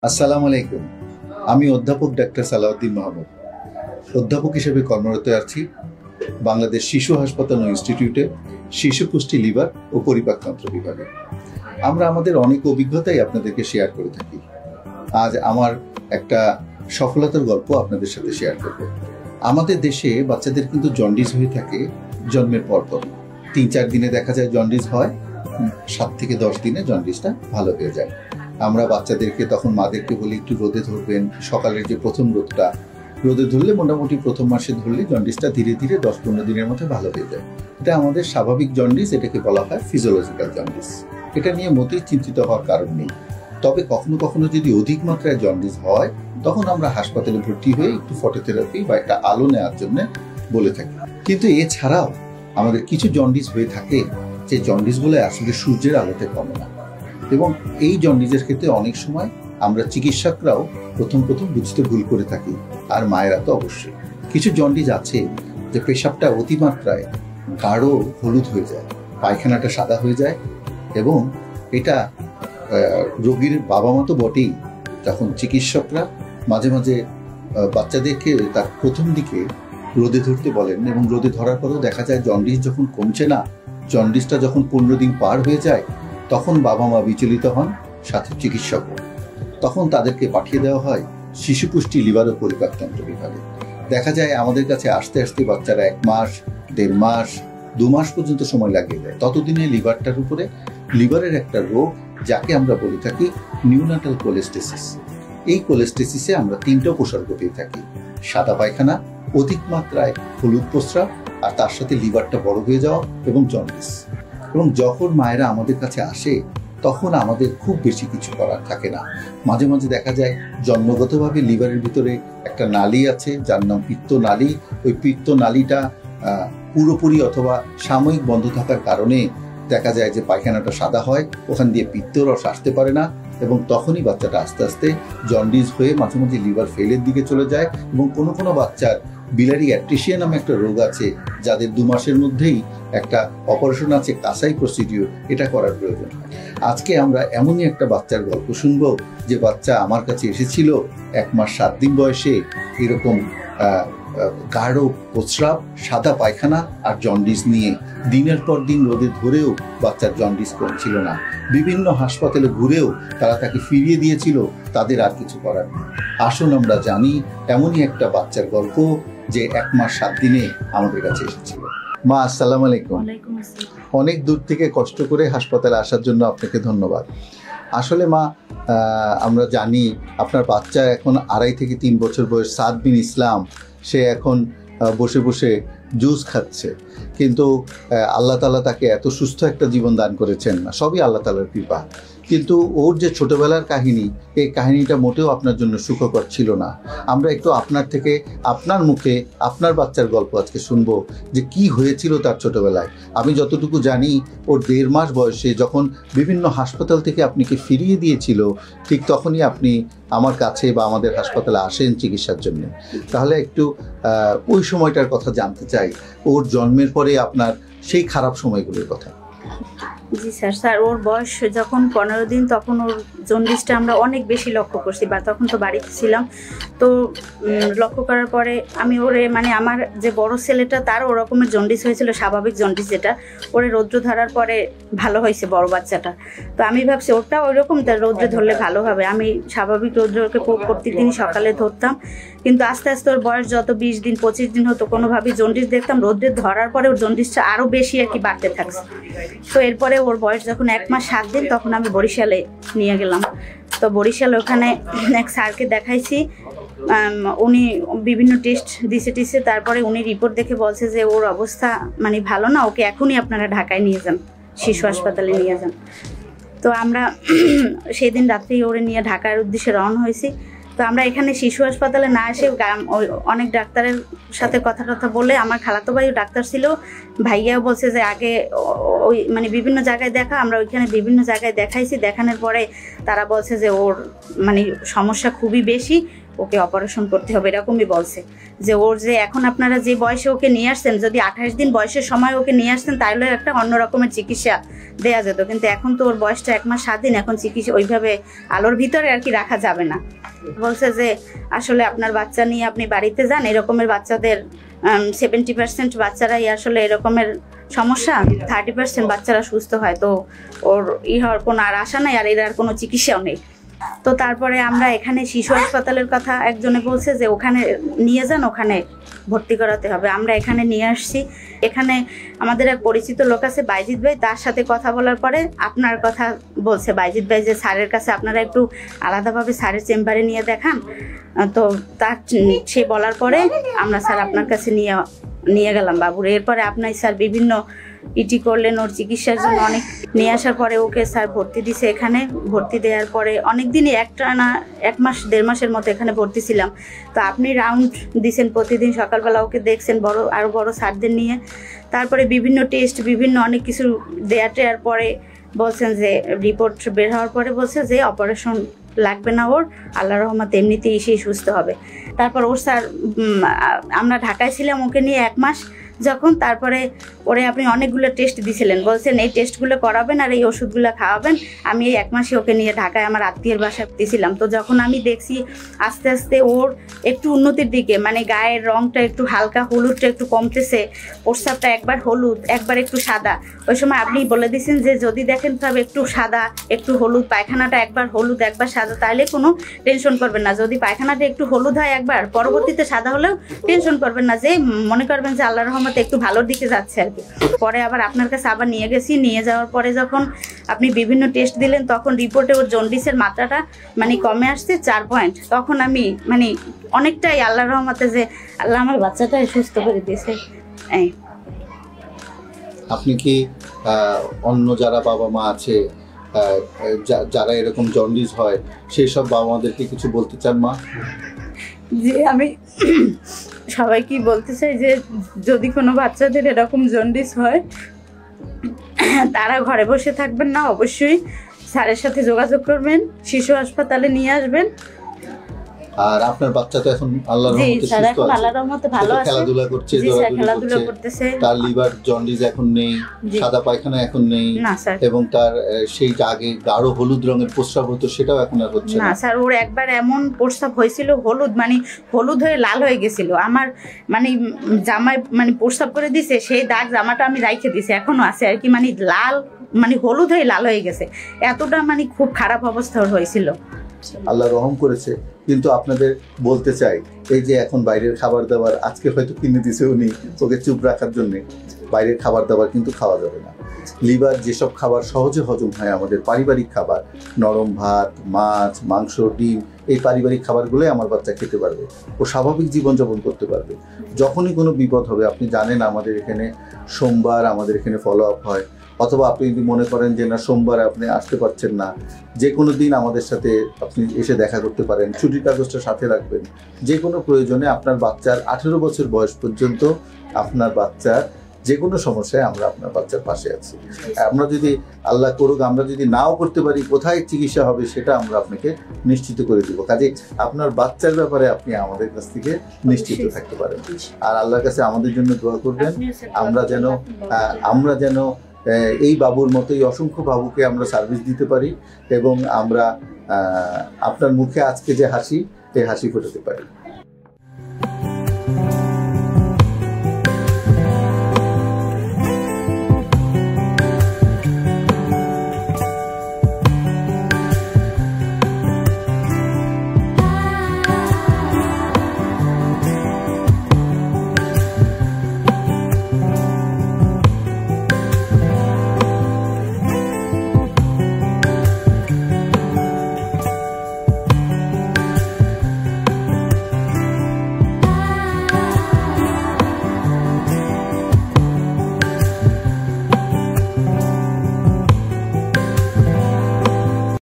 আসসালামু আলাইকুম। আমি অধ্যাপক ডাক্তার সালাউদ্দিন মাহমুদ। অধ্যাপক হিসেবে কর্মরত আছি বাংলাদেশ শিশু হাসপাতাল ও ইনস্টিটিউটে শিশু পুষ্টি, লিভার ও পরিপাকতন্ত্র বিভাগে। আমরা আমাদের অনেক অভিজ্ঞতাই আপনাদেরকে শেয়ার করে থাকি। আজ আমার একটা সফলতার গল্প আপনাদের সাথে শেয়ার করব। আমাদের দেশে বাচ্চাদের কিন্তু জন্ডিস হয়ে থাকে জন্মের পর 3-4 দিনে দেখা যায় জন্ডিস হয়, 7 থেকে 10 দিনে জন্ডিসটা ভালো হয়ে যায়। আমরা বাচ্চাদেরকে তখন মাদেরকে বলি একটু রোদে ধরবেন। সকালের যে প্রথম রোদটা রোদে ধরলে মোটামুটি প্রথম মাসে ধরলে জন্ডিসটা ধীরে ধীরে 10-15 দিনের মধ্যে ভালো হয়ে যায়। এটা আমাদের স্বাভাবিক জন্ডিস, এটাকে বলা হয় ফিজিওলজিক্যাল জন্ডিস। এটা নিয়ে মোটেই চিন্তিত হওয়ার কারণ নেই। তবে কখনো কখনো যদি অধিক মাত্রায় জন্ডিস হয় তখন আমরা হাসপাতালে ভর্তি হয়ে একটু ফটোথেরাপি বা একটা আলো নেওয়ার জন্য বলে থাকি। কিন্তু এছাড়াও আমাদের কিছু জন্ডিস হয়ে থাকে যে জন্ডিসগুলো আসলে সূর্যের আলোতে কমে না, এবং এই জন্ডিসের ক্ষেত্রে অনেক সময় আমরা চিকিৎসকরাও প্রথম বুঝতে ভুল করে থাকি, আর মায়েরা তো অবশ্যই। কিছু জন্ডিস আছে যে পেশাবটা অতিমাত্রায় গাঢ় হলুদ হয়ে যায়, পায়খানাটা সাদা হয়ে যায়, এবং এটা রোগীর বাবা মা তো বটেই। তখন চিকিৎসকরা মাঝে মাঝে বাচ্চাদেরকে তার প্রথম দিকে রোদে ধরতে বলেন, এবং রোদে ধরার পরেও দেখা যায় জন্ডিস যখন কমছে না, জন্ডিসটা যখন 15 দিন পার হয়ে যায় তখন বাবা মা বিচলিত হন, সাথে চিকিৎসকও। তখন তাদেরকে পাঠিয়ে দেওয়া হয় শিশু পুষ্টি, লিভার ও পরিপাকতন্ত্র বিভাগে। দেখা যায় আমাদের কাছে আসতে আসতে বাচ্চারা 1 মাস, 1.5 মাস, 2 মাস পর্যন্ত সময় লাগিয়ে দেয়। ততদিনে লিভারটার উপরে লিভারের একটা রোগ যাকে আমরা বলে থাকি নিউনাটাল কোলেস্টেসিস। এই কোলেস্টেসিসে আমরা 3টা উপসর্গ পেয়ে থাকি: সাদা পায়খানা, অধিক মাত্রায় হলুদ প্রস্রাব, আর তার সাথে লিভারটা বড় হয়ে যাওয়া এবং জন্ডিস। এবং যখন মায়েরা আমাদের কাছে আসে তখন আমাদের খুব বেশি কিছু করার থাকে না। মাঝে মাঝে দেখা যায় জন্মগতভাবে লিভারের ভিতরে একটা নালী আছে যার নাম পিত্ত নালী। ওই পিত্ত নালীটা পুরোপুরি অথবা সাময়িক বন্ধ থাকার কারণে দেখা যায় যে পায়খানাটা সাদা হয়, ওখান দিয়ে পিত্তরস আসতে পারে না, এবং তখনই বাচ্চাটা আস্তে আস্তে জন্ডিস হয়ে মাঝে মাঝে লিভার ফেলের দিকে চলে যায়। এবং কোনো কোনো বাচ্চার বিলারি অ্যাট্রিশিয়া নামে একটা রোগ আছে, যাদের 2 মাসের মধ্যেই একটা অপারেশন আছে, কাসাই প্রসিডিওর, এটা করার প্রয়োজন হয়। আজকে আমরা এমনই একটা বাচ্চার গল্প শুনবো যে বাচ্চা আমার কাছে এসেছিল 1 মাস 7 দিন বয়সে, এরকম গাঢ় প্রস্রাব, সাদা পায়খানা আর জন্ডিস নিয়ে। দিনের পর দিন রোদে ধরেও বাচ্চার জন্ডিস কমছিল না। বিভিন্ন হাসপাতালে ঘুরেও তারা তাকে ফিরিয়ে দিয়েছিল, তাদের আর কিছু করার নেই। আসুন আমরা জানি এমনই একটা বাচ্চার গল্প যে 1 মাস 7 দিনে আমাদের কাছে এসেছিল। মা, আসসালামু আলাইকুম। অনেক দূর থেকে কষ্ট করে হাসপাতালে আসার জন্য আপনাকে ধন্যবাদ। আসলে মা, আমরা জানি আপনার বাচ্চা এখন 2.5 থেকে 3 বছর বয়স, সাদ বিন ইসলাম। সে এখন বসে বসে জুস খাচ্ছে, কিন্তু আল্লাহ তাআলা তাকে এত সুস্থ একটা জীবন দান করেছেন, সবই আল্লাহ তাআলার কৃপা। কিন্তু ওর যে ছোটবেলার কাহিনী, এই কাহিনীটা মোটেও আপনার জন্য সুখকর ছিল না। আমরা একটু আপনার থেকে, আপনার মুখে আপনার বাচ্চার গল্প আজকে শুনবো যে কি হয়েছিল তার ছোটবেলায়। আমি যতটুকু জানি ওর 1.5 মাস বয়সে যখন বিভিন্ন হাসপাতাল থেকে আপনাকে ফিরিয়ে দিয়েছিল, ঠিক তখনই আপনি আমার কাছে বা আমাদের হাসপাতালে আসেন চিকিৎসার জন্য। তাহলে একটু ওই সময়টার কথা জানতে চাই, ওর জন্মের পরে আপনার সেই খারাপ সময়গুলোর কথা। জি স্যার, ওর বয়স যখন 15 দিন তখন ওর জন্ডিসটা আমরা অনেক বেশি লক্ষ্য করছি, বা তখন তো বাড়িতে ছিলাম। তো লক্ষ্য করার পরে আমি ওরে, মানে আমার যে বড় ছেলেটা তার ওরকমের জন্ডিস হয়েছিল, স্বাভাবিক জন্ডিস, যেটা ওরে রৌদ্র ধরার পরে ভালো হয়েছে বড় বাচ্চাটা। তো আমি ভাবছি ওটা ওইরকম, তার রৌদ্রে ধরলে ভালো হবে। আমি স্বাভাবিক রৌদ্রকে প্রত্যেকদিনই সকালে ধরতাম, কিন্তু আস্তে আস্তে ওর বয়স যত 20 দিন 25 দিন হতো, কোনোভাবেই জন্ডিস দেখতাম, রৌদ্রে ধরার পরে ওর জন্ডিসটা আরও বেশি আর কি বাড়তে থাকছে। তো এরপরে ওর বয়স যখন 1 মাস 7 দিন তখন আমি বরিশালে নিয়ে গেলাম। তো বরিশালে ওখানে এক স্যারকে দেখাইছি, উনি বিভিন্ন টেস্ট দিছে, তারপরে উনি রিপোর্ট দেখে বলছে যে ওর অবস্থা মানে ভালো না, ওকে এখনই আপনারা ঢাকায় নিয়ে যান, শিশু হাসপাতালে নিয়ে যান। তো আমরা সেদিন রাত্রেই ওরে নিয়ে ঢাকার উদ্দেশ্যে রওনা হয়েছি। তো আমরা এখানে শিশু হাসপাতালে না এসে অনেক ডাক্তারের সাথে কথা বলে, আমার খালাতো ভাইও ডাক্তার ছিল, ভাইয়াও বলছে যে আগে ওই মানে বিভিন্ন জায়গায় দেখা, আমরা ওইখানে বিভিন্ন জায়গায় দেখাইছি। দেখানোর পরে তারা বলছে যে ওর মানে সমস্যা খুবই বেশি, ওকে অপারেশন করতে হবে, এরকমই বলছে। যে ওর যে এখন আপনারা যে বয়সে ওকে নিয়ে আসছেন, যদি 28 দিন বয়সের সময় ওকে নিয়ে আসতেন তাহলে একটা অন্য রকমের চিকিৎসা দেওয়া যেত, কিন্তু এখন তো ওর বয়সটা 1 মাস 7 দিন, এখন চিকিৎসা ওইভাবে আলোর ভিতরে আর কি রাখা যাবে না। বলছে যে আসলে আপনার বাচ্চা নিয়ে আপনি বাড়িতে যান, এরকমের বাচ্চাদের 70% বাচ্চারাই আসলে এরকমের সমস্যা, 30% বাচ্চারা সুস্থ হয়, তো ওর হওয়ার কোনো আর আশা নাই, আর এর আর কোনো চিকিৎসাও নেই। তো তারপরে আমরা এখানে শিশু হাসপাতালের কথা একজনে বলছে যে ওখানে নিয়ে যান, ওখানে ভর্তি করাতে হবে। আমরা এখানে নিয়ে আসছি। এখানে আমাদের এক পরিচিত লোক আছে বাইজিৎ ভাই, তার সাথে কথা বলার পরে আপনার কথা বলছে বাইজিৎ ভাই যে স্যারের কাছে আপনারা একটু আলাদাভাবে স্যারের চেম্বারে নিয়ে দেখান। তো তার সে বলার পরে আমরা স্যার আপনার কাছে নিয়ে গেলাম বাবুর। এরপরে আপনার স্যার বিভিন্ন ইটি করলেন ওর চিকিৎসার জন্য, অনেক নিয়ে আসার পরে ওকে স্যার ভর্তি দিছে এখানে। ভর্তি দেওয়ার পরে অনেক দিনই 1 মাস 1.5 মাসের মতো এখানে ভর্তি ছিলাম। তো আপনি রাউন্ড দিছেন প্রতিদিন, সকালবেলা ওকে দেখছেন আরও বড় স্যারদের নিয়ে। তারপরে বিভিন্ন টেস্ট বিভিন্ন অনেক কিছু দেওয়ার পরে বলছেন যে রিপোর্ট বের হওয়ার পরে বলছে যে অপারেশন লাগবে না, ওর আল্লাহর রহমতে এমনিতেই এসেই সুস্থ হবে। তারপর ওর স্যার আমরা ঢাকায় ছিলাম ওকে নিয়ে 1 মাস যখন, তারপরে ওরে আপনি অনেকগুলো টেস্ট দিয়েছিলেন, বলছেন এই টেস্টগুলো করাবেন আর এই ওষুধগুলো খাওয়াবেন। আমি এই 1 মাসে ওকে নিয়ে ঢাকায় আমার আত্মীয়ের বাসায় দিয়েছিলাম। তো যখন আমি দেখছি আস্তে আস্তে ওর একটু উন্নতির দিকে, মানে গায়ের রঙটা একটু হালকা, হলুদটা একটু কমতেছে, প্রস্রাবটা একবার হলুদ একবার একটু সাদা। ওই সময় আপনি বলে দিয়েছেন যে যদি দেখেন সব একটু সাদা একটু হলুদ, পায়খানাটা একবার হলুদ একবার সাদা, তাহলে কোনো টেনশন করবেন না। যদি পায়খানাটা একটু হলুদ হয় একবার, পরবর্তীতে সাদা হলেও টেনশন করবেন না, যে মনে করবেন যে আল্লাহর রহমতে একটু ভালোর দিকে যাচ্ছে আর কি। পরে আবার আপনার কাছে আবার নিয়ে গেছি, নিয়ে যাওয়ার পরে যখন আপনি বিভিন্ন টেস্ট দিলেন তখন রিপোর্টে ওর জন্ডিসের মাত্রাটা মানে কমে আসছে 4 পয়েন্ট। তখন আমি মানে অনেকটাই আল্লাহর রহমতে যে আল্লাহ আমার বাচ্চাটা সুস্থ করে দিয়েছে। আপনি কি অন্য যারা বাবা মা আছে যারা এরকম জন্ডিস হয় সেই সব বাবা মাদেরকে কিছু বলতে চান মা? যে আমি সবাইকে বলতে চাই যে যদি কোনো বাচ্চাদের এরকম জন্ডিস হয় তারা ঘরে বসে থাকবেন না, অবশ্যই স্যারের সাথে যোগাযোগ করবেন, শিশু হাসপাতালে নিয়ে আসবেন। আর আপনার বাচ্চা তো এখন আল্লাহর রহমতে সুস্থ আছে, আল্লাহর রহমতে ভালো আছে, খেলাধুলা করছে, খেলাধুলা করতেছে, তার লিভার জন্ডিস এখন নেই, সাদা পায়খানা এখন নেই, এবং তার সেই আগে গাঢ় হলুদ রঙের প্রস্রাব হতো সেটাও এখন আর হচ্ছে না। স্যার ওর একবার এমন প্রস্রাব হয়েছিল হলুদ, মানে হলুদ হয়ে লাল হয়ে গেছিল। আমার মানে জামায় মানে প্রস্রাব করে দিছে, সেই দাগ জামাটা আমি রাইখে দিছি, এখনো আছে আর কি, মানে লাল মানে হলুদ হয়ে লাল হয়ে গেছে, এতটা মানে খুব খারাপ অবস্থা হয়েছিল। আল্লাহ রহম করেছে। কিন্তু আপনাদের বলতে চাই, এই যে এখন বাইরের খাবার দাবার আজকে হয়তো কিনে দিছে উনি ওকে চুপ রাখার জন্য, বাইরের খাবার দাবার কিন্তু খাওয়া যাবে না। লিভার যেসব খাবার সহজে হজম হয়, আমাদের পারিবারিক খাবার, নরম ভাত, মাছ, মাংস, ডিম, এই পারিবারিক খাবারগুলোই আমার বাচ্চা খেতে পারবে, ও স্বাভাবিক জীবনযাপন করতে পারবে। যখনই কোনো বিপদ হবে, আপনি জানেন আমাদের এখানে সোমবার আমাদের এখানে ফলো আপ হয়, অথবা আপনি যদি মনে করেন যে না সোমবার আপনি আসতে পারছেন না, যে কোনো দিন আমাদের সাথে আপনি এসে দেখা করতে পারেন, ছুটির কাগজটা সাথে রাখবেন। যে কোনো প্রয়োজনে আপনার বাচ্চার 18 বছর বয়স পর্যন্ত আপনার বাচ্চার যে কোনো সমস্যায় আমরা আপনার বাচ্চার পাশে আছি। আমরা যদি আল্লাহ করুক আমরা যদি নাও করতে পারি, কোথায় চিকিৎসা হবে সেটা আমরা আপনাকে নিশ্চিত করে দিব। কাজে আপনার বাচ্চার ব্যাপারে আপনি আমাদের কাছ থেকে নিশ্চিত থাকতে পারেন। আর আল্লাহর কাছে আমাদের জন্য দোয়া করবেন, আমরা যেন এই বাবুর মতোই অসংখ্য বাবুকে আমরা সার্ভিস দিতে পারি, এবং আমরা আপনার মুখে আজকে যে হাসি, এই হাসি ফোটাতে পারি।